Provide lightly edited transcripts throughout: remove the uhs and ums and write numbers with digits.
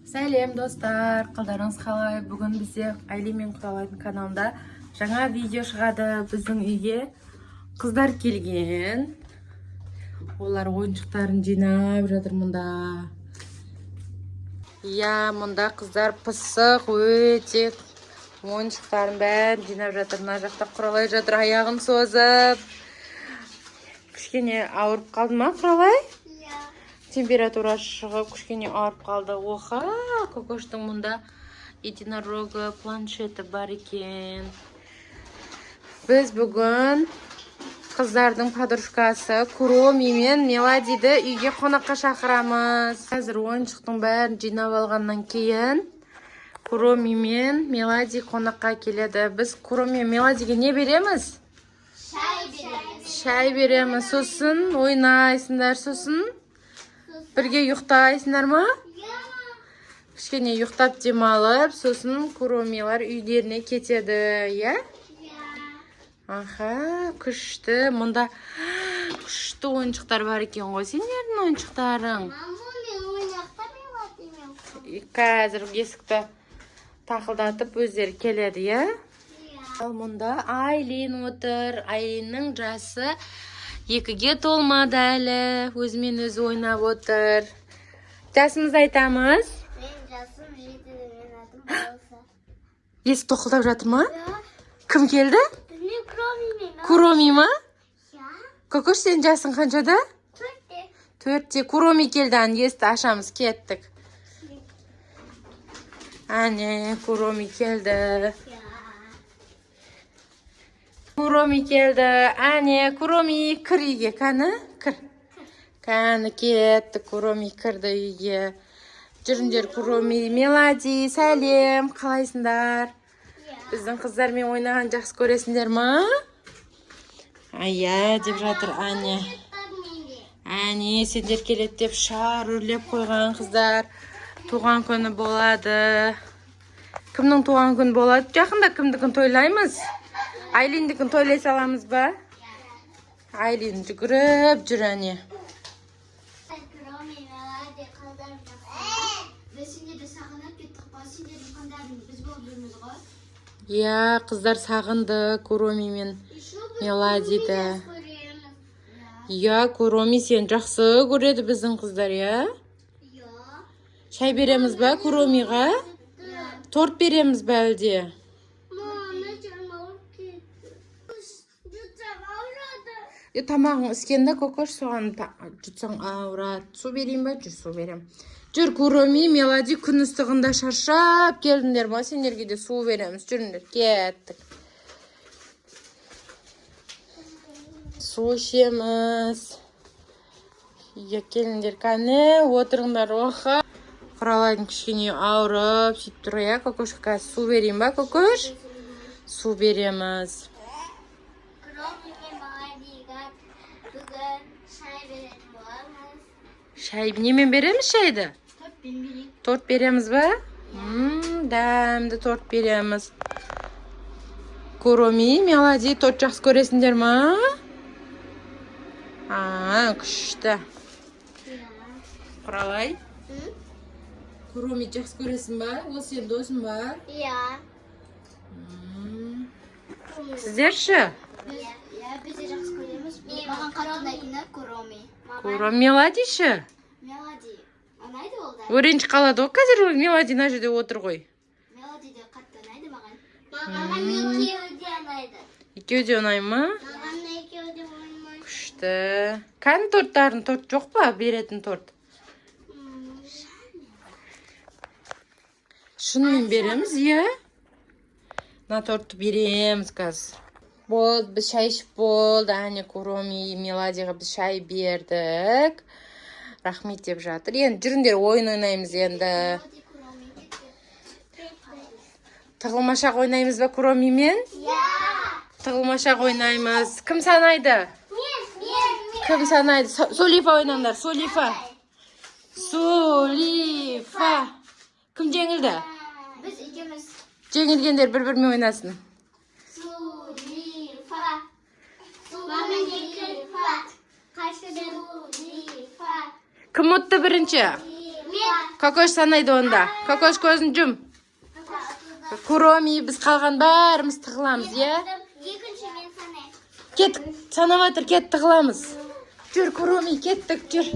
Сәлем достар, қалдарыңыз қалай? Бүгін бізде Айли мен Құралайдың каналында жаңа видео шығады. Біздің үйге қыздар келген. Олар ойыншықтарын жинап жатыр мұнда. Иә, мұнда қыздар пысық, өте ойыншықтарын бәрін жинап жатыр. Мына жақта Құралай жатыр, аяғын созып. Кішкене ауырып қалды ма, Құралай? Температура шығып, кішкене ауырып қалды. Оха, Кокоштың мұнда единорогы, планшеті бар екен. Біз бүгін қыздардың подружкасы Куроми мен Меладиді үйге қонаққа шақырамыз. Қазір ойыншықтың бәрін жинап алғаннан кейін Куроми мен Мелади қонаққа келеді. Біз Куроми мен Меладиге не береміз? Шай береміз. Сосын ойнайсыңдар, сосын бірге ұйықтайсыңдар ма? Кішкене ұйықтап демалып, сосын Куромилар үйлеріне кетеді, иә? Аха, күшті. Мұнда күшті ойыншықтар бар екен ғой. Сендердің ойыншықтарың. Қазір есікті тақылдатып өздері келеді, иә? Ал мұнда Айлин отыр. Айлиннің жасы 2-ге толмады әлі. Өзімен өзі ойнап отыр. Жасымызды айтамыз. Мен жасым 7, мен атым Балса. Есік тоқылдап жатыр ма? Кім келді? Мен Куроми. Куроми ма? Я. Кокош, сен жасың қаншада? 4. 4-те. Куроми келді, есікті ашамыз, кеттік. Әне, Куроми келді. Куроми келді. Әне, Куроми кір үйге, кәні? Кір. Кәні кетті, Куроми кірді үйге. Жүріндер, Куроми, Мелади, сәлем, қалайсыңдар? Біздің қыздармен ойнаған жақсы көресіңдер ма? Ая, деп жатыр Әне. Әне, сендер келеді деп шар үрлеп қойған қыздар. Туған күні болады. Кімнің туған күні болады? Жақында кімдікін тойлаймыз? Айлиндікін тойлай саламыз ба? Айлин жүгіріп жүр әне. Куроми, Мелади, қалдарым жақсы. Біз сендерді сағынып кеттік па? Сендердің қандарың біз болып жүрміз ғой? Иә, қыздар сағынды Куроми мен Меладиді. Иә, Куроми сен жақсы көреді біздің қыздар, иә? Шай береміз ба Куромиға? Торт береміз бе әлде? Тамағың іскенде Кокош, соған жұтсаң ауырады. Су берейін ба? Жүр, су берем. Жүр, Куроми, Мелади күн ыстығында шаршап келдіңдер ма? Сендерге де су береміз. Жүріңдер, кеттік. Су ішеміз. Үйге келіңдер, кәне, отырыңдар, оха. Құралайдың кішкене ауырып, сөйтіп тұр, иә, Кокошқа су берейін ба, Кокош? Су береміз. Шай немен береміз шайды? Торт береміз ба? Дәмді торт береміз. Куроми, Мелади, торт жақсы көресіңдер ма? Күшті. Құралай? Куроми жақсы көресің ба? Ол сен досың ба? Иә. Сіздерші? Иә, біз де жақсы көреміз. Маған қатты ұнайтыны Куроми. Куроми, Меладиші? Мелади. Ұнайды ол да? Өренші қалады ғой, қазір Мелади мына жерде отыр ғой. Мелади де қатты ұнайды маған. Маған екеуі де ұнайды. Екеуі де ұнай ма? Маған екеуі де ұнайды. Күшті. Кәні торттарын, торт жоқ па? Беретін торт. Шынымен береміз, иә? На тортты береміз қазір. Болды, біз шай ішіп болды. Әне Куроми, Меладиға біз шай бердік. Рахмет деп жатыр. Енді жүріңдер, ойын ойнаймыз енді. Тығылмашақ ойнаймыз ба Куромимен? Иә. Тығылмашақ ойнаймыз. Кім санайды? Мен. Кім санайды? Солифа ойнаңдар, Солифа. Солифа. Кім жеңілді? Біз екеуміз. Жеңілгендер бір-бірімен ойнасын. Солифа. Солифа. Қашты Солифа. Кім ұтты бірінші? Kokoş sanaydı onda. Kokoş gözün jum. Kuromi biz kalgan bärimiz tıgılamız ya. Екінші мен санаймын. Ket sanavatır ket tıgılamız. Jür Kuromi kettik jür.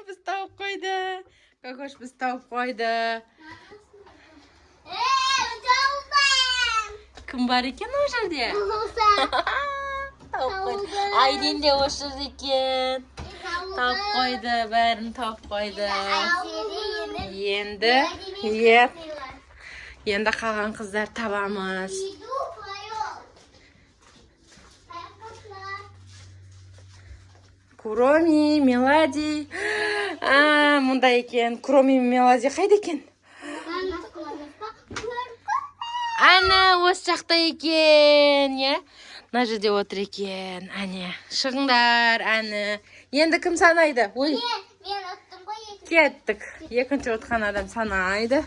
Biz tavuk koydu. Kokoş biz tavuk koydu. Kim var ekan o жерде? Tavuk koydu. Aydin de o жерде ekan. Tavuk koydu, bәрін tavuk koydu. Енді қалған қыздар табамыз. Kuromi, Мелади. Мұнда екен. Kuromi, Мелади қайда екен? Ана, осы жақта екен, е? Мына жерде отыр екен. Әне, шығыңдар, әні. Енді кім санайды? Ой, Мен ұттым ғой екі. кеттік. Екінші отқан адам санайды.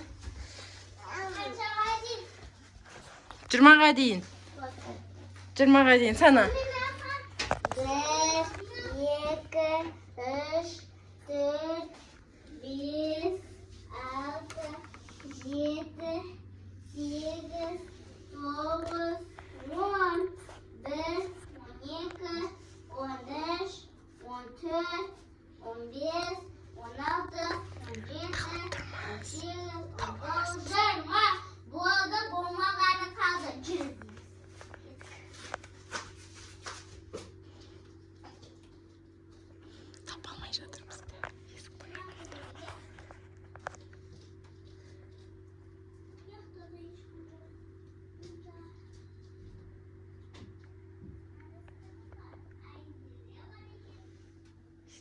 20-ға дейін. 20-ға дейін сана. 1, 2, 3, 4, 5, 6, 7, 8, 9, 10, 11, 12, 13, 14, 15, 16, 17, 18, 19, 20. Болды, болмағаны қалды. Жүр. Таба алмай жатырмыз.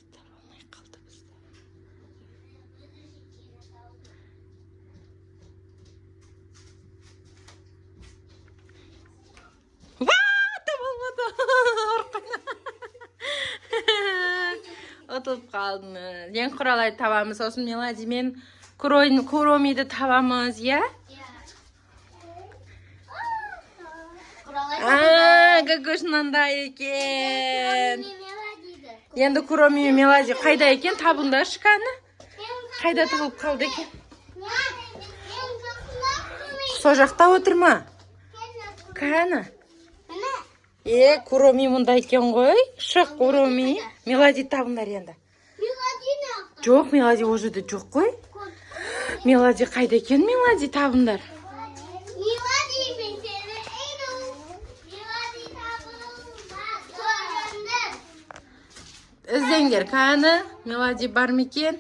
Таба алмай қалды бізді. Отылып қалдыңыз. Ең құралайды табамыз. Сосын Мелади мен Kuromiді табамыз, я? Гагош мында екен. Енді Kuromi мен Мелади қайда екен? Табыңдаршы кәні. Қайда тығылып қалды екен? Со жақта отыр ма? Кәні? Kuromi мұнда екен ғой. Шық, Kuromi. Мелади табыңдар енді. Жоқ, Мелади о жерде жоқ қой. Мелади қайда екен? Мелади табыңдар. Іздеңдер, кәні? Мелади бар ма екен?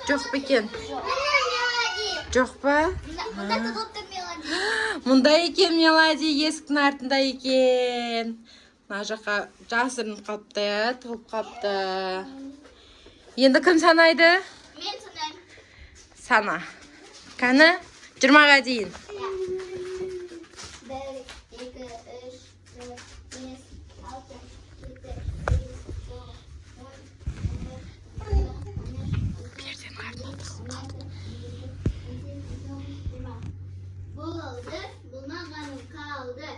Жоқ па екен? Жоқ па? Мұнда екен Мелади, есіктің артында екен. Мына жаққа жасырынып қапты, тығылып қапты. Енді кім санайды? Мен санаймын. Сана. Кәні? 20-ға дейін. 1, 2, 3, 4, 5, 6, 7, 8, 9, 10, 11, 12, 13, 14, 15, 16, 17, 18, 19, 20. Болды, болмағаным қалды.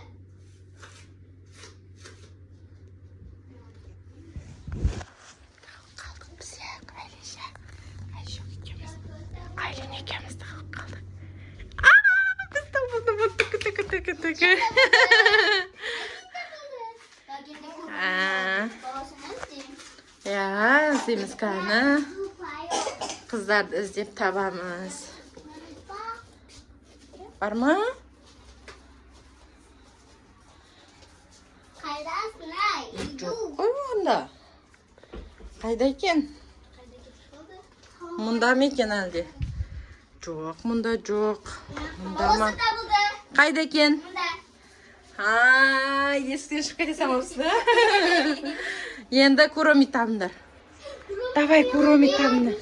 Қалдық біз, Айлеша. Айшоқ екеуміз. Айлен екеуміз тығылып қалдық. Біз табылды. Я, іздейміз кәні. Қыздарды іздеп табамыз. Бар ма? Қайдасың, ай? Жоқ қой онда. Қайда екен? Мұнда ма екен әлде? Жоқ, мұнда жоқ. Мұнда ма? Осы табылды. Қайда екен? Мұнда. Есіктен шығып кете саламыз. Енді Kuromi табыңдар. Давай, Kuromi табыңдар.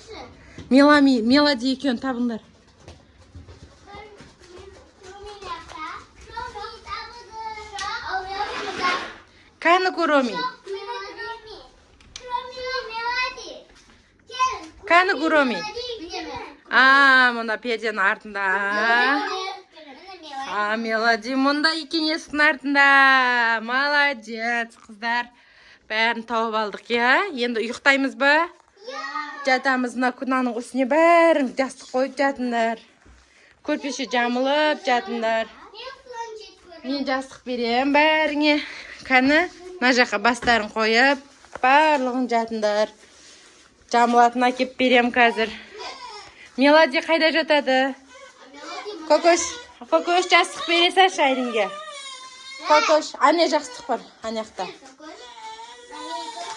Мелади екеуін табыңдар. Кәні Kuromi? Кәні Куроми? Мұнда перденің артында. Мелади мұнда екен есіктің артында. Молодец, қыздар. Бәрін тауып алдық, я? Енді ұйықтаймыз ба? Жатамыз, мына күнаның үстіне бәрін жастық қойып жатыңдар. Көрпеше жамылып жатыңдар. Мен жастық берем бәріңе. Кәні, мына жаққа бастарын қойып, барлығын жатыңдар. Жамылатын әкеп берем қазір. Мелади қайда жатады? Көкөш жастық бересәші Айлинге. Көкөш, ане жастық бар, анаяқта.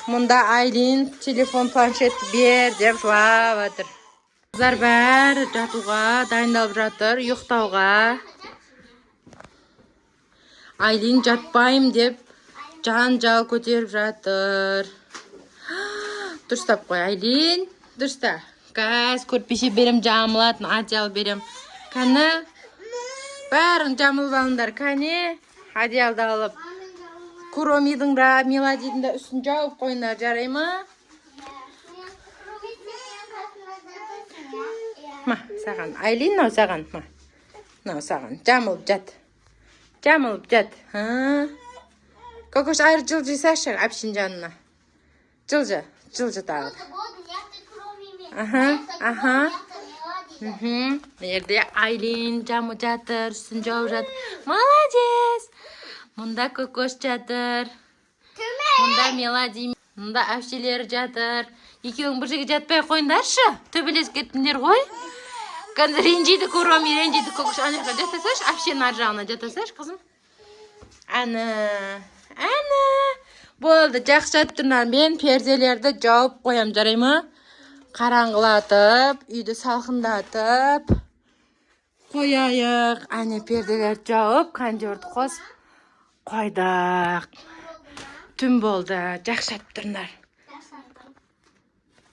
Мұнда Айлин телефон планшетті бер деп жылап жатыр. Қыздар бәрі жатуға дайындалып жатыр, ұйықтауға. Айлин жатпайым деп жан-жал көтеріп жатыр. Дұрыстап қой, Айлин. Дұрыста. Кәз, көрпеше берем, жамылатын, одеял берем. Кәні, бәрін жамылып алыңдар. Кәне, одеялды алып. Куромидің да, Меладидің да үстін жауып қойыңдар, жарай ма? Ма, саған. Айлин, нау саған. Ма, нау саған. Жамылып жат. Жамылып жат. Көкөш айыр жылжысашы, әпшін жанына. Жылжы тағы. Ерде Айлин жамы жатыр, үстін жауып жатыр. Молодец! Мұнда Көкөш жатыр. Мұнда Мелади, мұнда әпшелері жатыр. Екеуің бір жерге жатпай қойындаршы. Төбелес кеттіңдер ғой. Ренжиді Куроми, ренжиді Көкөш. Анаяққа жатасаш, әпшенің ар жағына жатасаш, қызым. Әні. Болды, жақсы жаттырнар. Мен перделерді жауып қоям, жарай ма? Қараңғылатып, үйді салқындатып қояйық. Әне перделерді жауып, кондерді қосып қойдық. Түн болды, жақсы жаттырнар.